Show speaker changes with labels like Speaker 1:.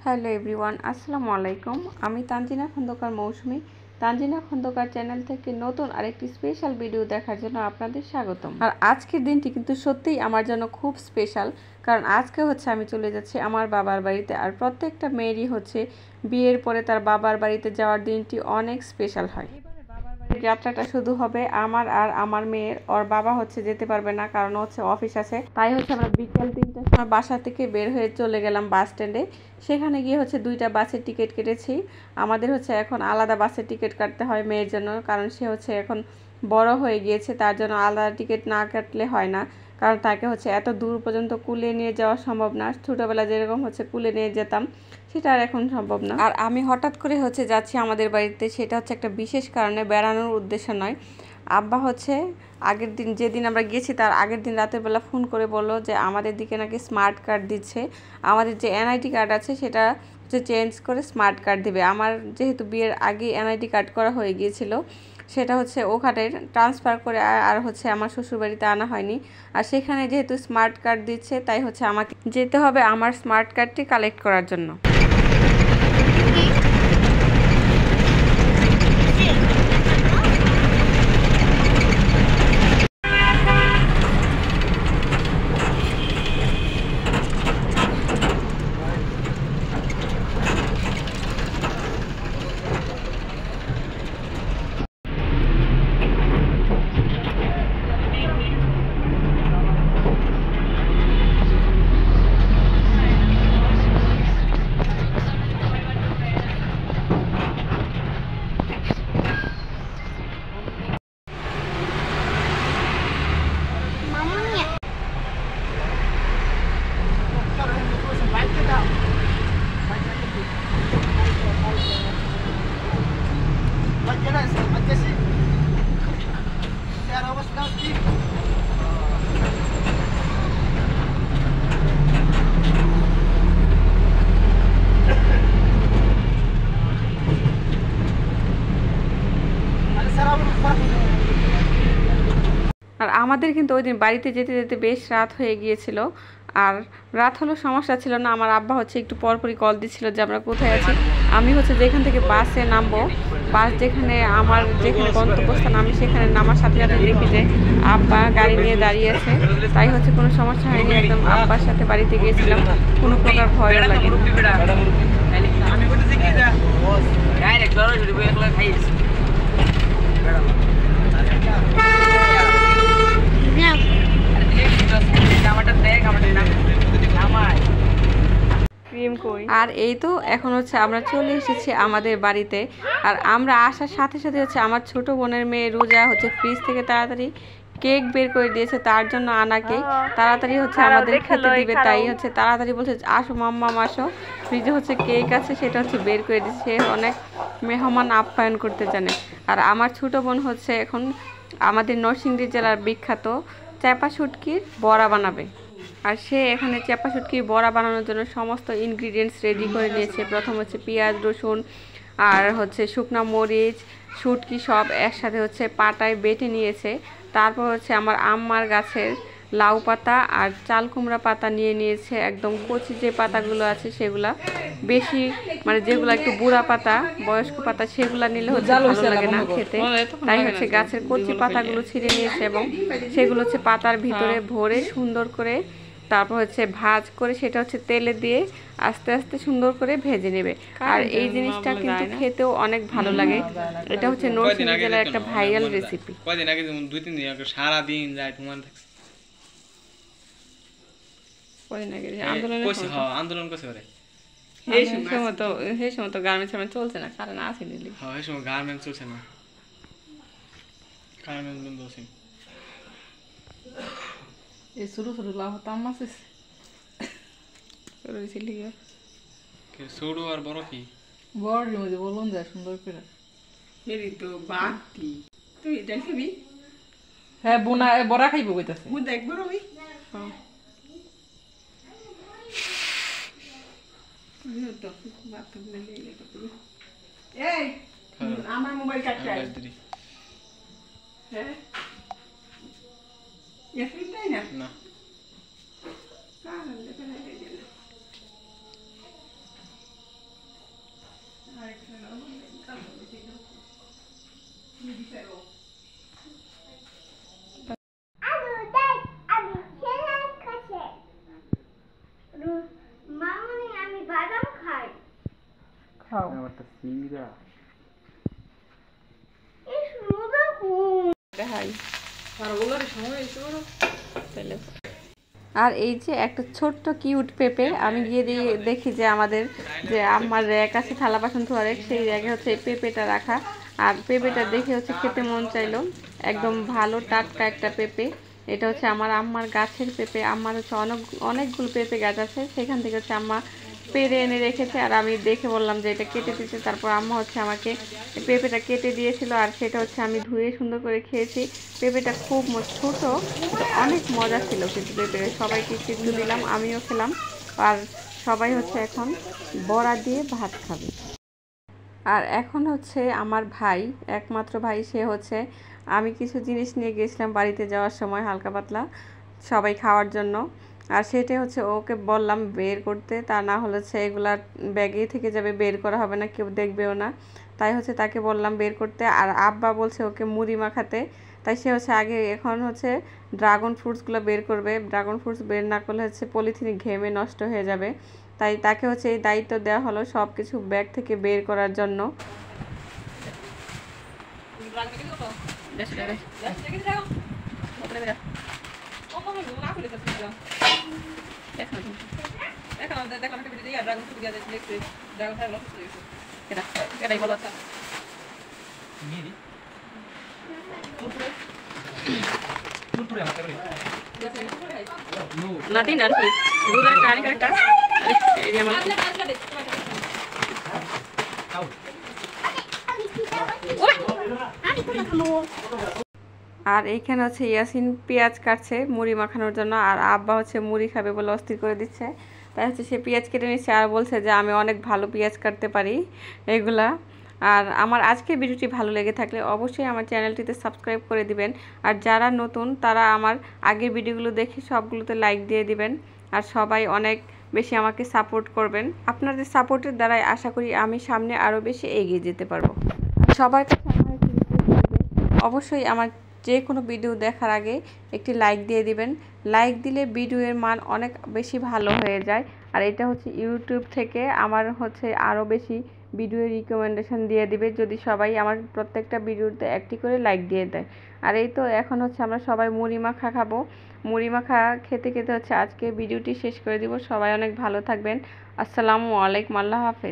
Speaker 1: Hello everyone, আসসালামু আলাইকুম। আমি তানজিনা খন্দকার মৌসুমী। তানজিনা খন্দকার চ্যানেল থেকে নতুন আরেকটি স্পেশাল ভিডিও দেখার জন্য আপনাদের স্বাগতম। আর আজকের দিনটি কিন্তু সত্যিই আমার জন্য খুব স্পেশাল, কারণ আজকে আমি চলে যাচ্ছি আমার বাবার বাড়িতে। আর প্রত্যেকটা মেয়েরই বিয়ের পরে তার বাবার বাড়িতে যাওয়ার দিনটি অনেক স্পেশাল হয়। যাত্রাটা শুধু হবে আমার আর আমার মেয়ের। ওর বাবা যেতে পারবে না, কারণ অফিস আছে। তাই আমরা বিকেল 3টার সময় বাসা থেকে বের হয়ে চলে গেলাম বাস স্ট্যান্ডে। সেখানে গিয়ে দুইটা বাসের টিকিট কেটেছি। আমাদের এখন আলাদা বাসের টিকিট কাটতে হয় মেয়ের জন্য, কারণ সে এখন বড় হয়ে গিয়েছে। তার জন্য আলাদা টিকিট না কাটলে হয় না, কারণ তাকে এত দূর পর্যন্ত কুলে নিয়ে যাওয়া সম্ভব না। ছোটোবেলা যেরকম কুলে নিয়ে যেতাম, সেটা আর এখন সম্ভব না। আর আমি হঠাৎ করে যাচ্ছি আমাদের বাড়িতে, সেটা একটা বিশেষ কারণে, বেড়ানোর উদ্দেশ্য নয়। আব্বা আগের দিন, যেদিন আমরা গেছি তার আগের দিন রাতের বেলা ফোন করে বললো যে আমাদের দিকে নাকি স্মার্ট কার্ড দিচ্ছে। আমাদের যে এনআইটি কার্ড আছে সেটা চেঞ্জ করে স্মার্ট কার্ড দিবে। আমার যেহেতু বিয়ের আগে এনআইটি কার্ড করা হয়ে গিয়েছিল, সেটা ওখানে ট্রান্সফার করে আর আমার শ্বশুরবাড়িতে আনা হয়নি। আর সেখানে যেহেতু স্মার্ট কার্ড দিচ্ছে, তাই আমাকে যেতে হবে আমার স্মার্ট কার্ডটি কালেক্ট করার জন্য। আর আমাদের কিন্তু ওই দিন বাড়িতে যেতে যেতে বেশ রাত হয়ে গিয়েছিল। আর রাত হলো সমস্যা ছিল না, আমার আব্বা একটু পরপরই কল দিচ্ছিল যে আমরা কোথায় আছি। আমি যেখান থেকে বাসে নামবো, বাস আমার যেখানে গন্তব্যস্থান, আমি সেখানে নামার সাথে সাথে দেখি যে আব্বা গাড়ি নিয়ে দাঁড়িয়ে আছে। তাই কোনো সমস্যা হয়নি, একদম আব্বার সাথে বাড়িতে গিয়েছিলাম, কোনো প্রকার ভয়ও লাগে। আর এই তো এখন আমরা চলে এসেছি আমাদের বাড়িতে। আর আমরা আসার সাথে সাথে আমার ছোট বোনের মেয়ে রোজা ফ্রিজ থেকে তাড়াতাড়ি কেক বের করে দিয়েছে, তার জন্য আনা কেক তাড়াতাড়ি আমাদের খেতে দিবে। তাই তাড়াতাড়ি বলছে আসো মাম্মা আসো, ফ্রিজে কেক আছে, সেটা বের করে দিচ্ছে। সে অনেক মেহমান আপ্যায়ন করতে জানে। আর আমার ছোট বোন এখন আমাদের নরসিংদী জেলার বিখ্যাত চ্যাপা শুটকির বড়া বানাবে। আর সে এখানে চ্যাপা শুটকির বড়া বানানোর জন্য সমস্ত ইনগ্রিডিয়েন্টস রেডি করে নিয়েছে। প্রথম পেঁয়াজ, রসুন আর শুকনা মরিচ, শুটকি সব একসাথে পাটায় বেটে নিয়েছে। তারপর আমার আম্মার গাছের লাউ পাতা আর চাল কুমড়া পাতা নিয়ে নিয়েছে। একদম কচি যে পাতাগুলো আছে সেগুলা, বেশি যেগুলো একটু বুড়া পাতা, বয়স্ক পাতা, সেগুলা নিলে ভালো লাগে না খেতে। তাই গাছের কচি পাতাগুলো ছিঁড়ে নিয়েছে এবং সেগুলো পাতার ভিতরে ভরে সুন্দর করে তারপর ভাজ করে সেটা তেলে দিয়ে আস্তে আস্তে সুন্দর করে ভেজে নেবে। আর এই জিনিসটা কিন্তু খেতেও অনেক ভালো লাগে। এটা নরসিংদী জেলার একটা ভাইরাল রেসিপি।
Speaker 2: কয়দিন আগে 2-3 দিন আগে সারা দিন যায় তোমার থাকছে।
Speaker 1: কয়দিন আগে
Speaker 2: আন্দোলন করছে ওরে।
Speaker 1: এই সময় তো গার্মেন্টস চলছে না, কারণ আছে নিলি।
Speaker 2: হ্যাঁ, এই সময় গার্মেন্টস চলছে না, গার্মেন্টস বন্ধ আছে।
Speaker 3: এই ছোট ছোট লাউ তাম আছে
Speaker 1: শুরু হয়েছিল
Speaker 2: কি ছোট আর বড় কি
Speaker 3: বড় মধ্যে বলুন যায় সুন্দর করে।
Speaker 1: মেরি তো বাতি তুই ডাল খাবি?
Speaker 3: হ্যাঁ বোনা বড়া খাইবো কইতাছে।
Speaker 1: মু দেখব রবি। হ্যাঁ তো বাত করে নিয়ে গেল। এই আমার মোবাইল কাটতে আই। হ্যাঁ এফরিন তাই না?
Speaker 2: না
Speaker 4: আমি বাদাম খাই।
Speaker 3: খাও
Speaker 4: ইস মজা
Speaker 1: দেখাই
Speaker 3: আর ওগুলোর সময় এসে বড়
Speaker 1: তাহলে। আর এই যে একটা ছোট্ট কিউট পেঁপে, আমি গিয়ে দিয়ে দেখি যে আমাদের যে আমার র্যাক আছে থালা বাসন ধোয়ার র্যাক, সেই র্যাকে হচ্ছে এই পেঁপেটা রাখা। আর পেঁপেটা দেখে হচ্ছে খেতে মন চাইলো, একদম ভালো টাটকা একটা পেঁপে। এটা হচ্ছে আমার আম্মার গাছের পেঁপে। আম্মার হচ্ছে অনেকগুলো পেঁপে গাছ আছে, সেখান থেকে হচ্ছে আম্মা পেড়ে এনে রেখেছে। আর আমি দেখে বললাম যে এটা কেটে দিতে, তারপর আম্মা হচ্ছে আমাকে পেঁপেটা কেটে দিয়েছিল। আর সেটা হচ্ছে আমি ধুয়ে সুন্দর করে খেয়েছি। পেঁপেটা খুব ছোট, অনেক মজা ছিল কিন্তু পেঁপেটা। সবাইকে একটু দিলাম, আমিও খেলাম। আর সবাই হচ্ছে এখন বড়া দিয়ে ভাত খাবে। আর এখন হচ্ছে আমার ভাই, একমাত্র ভাই, সে হচ্ছে, আমি কিছু জিনিস নিয়ে গেছিলাম বাড়িতে যাওয়ার সময় হালকা পাতলা সবাই খাওয়ার জন্য। আর সেটা হচ্ছে ওকে বললাম বের করতে, তা না হলে হচ্ছে এগুলা ব্যাগে থেকে যাবে, বের করা হবে না, কেউ দেখবেও না। তাই হচ্ছে তাকে বললাম বের করতে। আর আব্বা বলছে ওকে মুড়ি মাখাতে, তাই সে হচ্ছে আগে এখন হচ্ছে ড্রাগন ফ্রুটসগুলো বের করবে। ড্রাগন ফ্রুটস বের না করলে হচ্ছে পলিথিনে ঘেমে নষ্ট হয়ে যাবে। তাই তাকে হচ্ছে এই দায়িত্ব দেওয়া হলো সব কিছু ব্যাগ থেকে বের করার জন্য। Natin আর কি দুধের কারি কাটা এই যে আমার আর এইখানে হচ্ছে ইয়াসিন পেঁয়াজ কাটছে মুড়ি মাখানোর জন্য। আর আব্বা হচ্ছে মুড়ি খাবে বলে অস্থির করে দিচ্ছে, তাই হচ্ছে সে পেঁয়াজ কেটে নিচ্ছে। আর বলছে যে আমি অনেক ভালো পেঁয়াজ কাটতে পারি এগুলা। আর আমার আজকের ভিডিওটি ভালো লেগে থাকলে অবশ্যই আমার চ্যানেলটিতে সাবস্ক্রাইব করে দিবেন। আর যারা নতুন তারা আমার আগের ভিডিওগুলো দেখে সবগুলোতে লাইক দিয়ে দিবেন। আর সবাই অনেক বেশি আমাকে সাপোর্ট করবেন। আপনাদের সাপোর্টের দ্বারাই আশা করি আমি সামনে আরও বেশি এগিয়ে যেতে পারবো। সবার কাছে আমার একটি রিকোয়েস্ট থাকবে, অবশ্যই আমার যে কোনো ভিডিও দেখার আগে একটি লাইক দিয়ে দিবেন। লাইক দিলে ভিডিওর মান অনেক বেশি ভালো হয়ে যায়। আর এটা হচ্ছে ইউটিউব থেকে আমার হচ্ছে আরও বেশি ভিডিও রিকমেন্ডেশন দিয়ে দিবে যদি সবাই আমার প্রত্যেকটা ভিডিওতে একটি করে লাইক দিয়ে দেয়। আর এই তো এখন হচ্ছে আমরা সবাই মুড়ি মাখা খাবো। মুড়ি মাখা খেতে খেতে হচ্ছে আজকে ভিডিওটি শেষ করে দিব। সবাই অনেক ভালো থাকবেন। আসসালামু আলাইকুম, আল্লাহ হাফেজ।